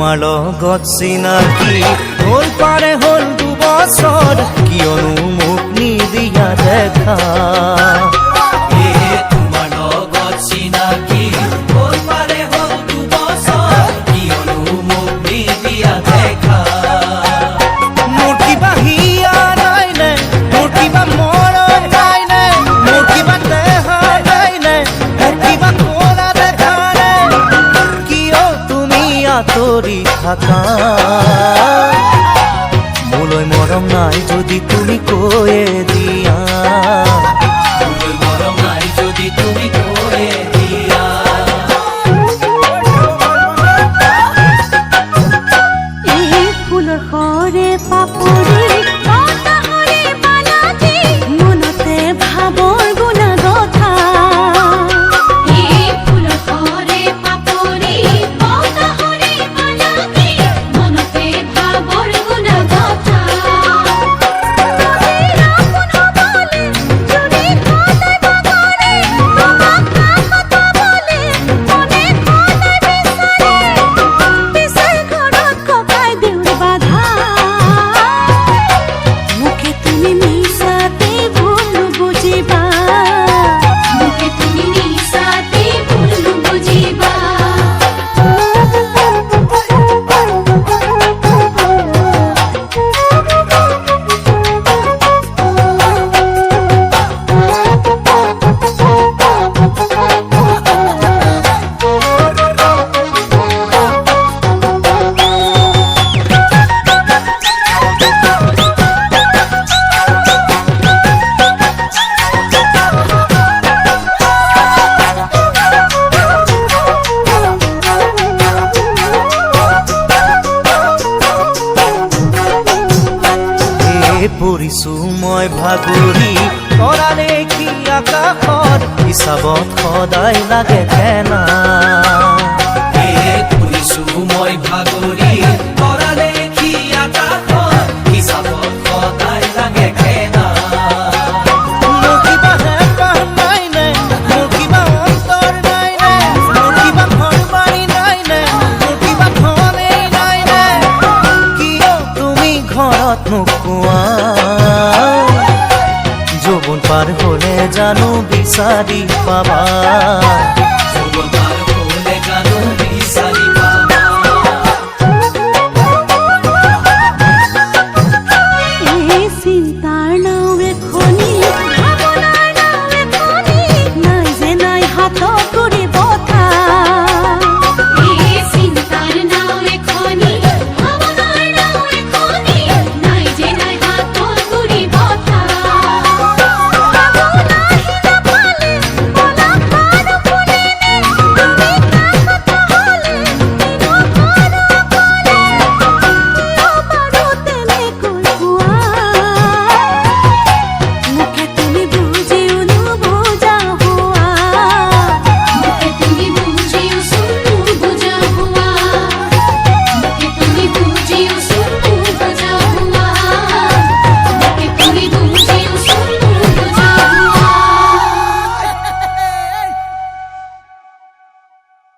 তোমাৰ লগত চিনাকি হ'ল পাৰে হ'ল 2 বছৰ কিয়নো মোক নিদিয়া দেখা তোমাৰ লগত চিনাকি হ'ল পাৰে হ'ল 2 বছৰ কিয়নো মোক নিদিয়া দেখা মোৰ কিবা হিয়া নাই নে মোৰ কিবা মৰম নাই নে মোৰ কিবা দেহ নাই নে মোৰ কিবা কোলা দেখা নে কিয় তুমি আঁতৰি থাকা মোলৈ মৰম নাই যদি তুমি কৈয়ে দিয়া মোলৈ মৰম নাই যদি তুমি কৈয়ে দিয়া এই ফুলৰ সৰে পাপৰি কতাহৰে বালাজি মনতে ভাবৰ গুণা কথা এই ফুলৰ সৰে পাপৰি কতাহৰে বালাজি মনতে ভাবৰ গুণা কথা পৰিছো মই ভাগৰি তৰা দেখি আকাশত হিচাপত সদায় লাগে কেনা কৰিছো মই ভাগৰি তৰা দেখি আকাশত হিচাপত সদায় লাগে কেনা মোৰ কিবা হেঁপাহ নাই নে মোৰ কিবা অন্তৰ নাই নে মোৰ কিবা ঘৰ বাৰী নাই নে মোৰ কিবা ধনেই নাই নে কিয় তুমি ঘৰত নোকোৱা যৌৱন পাৰ হলে জানো বিচাৰি পাবা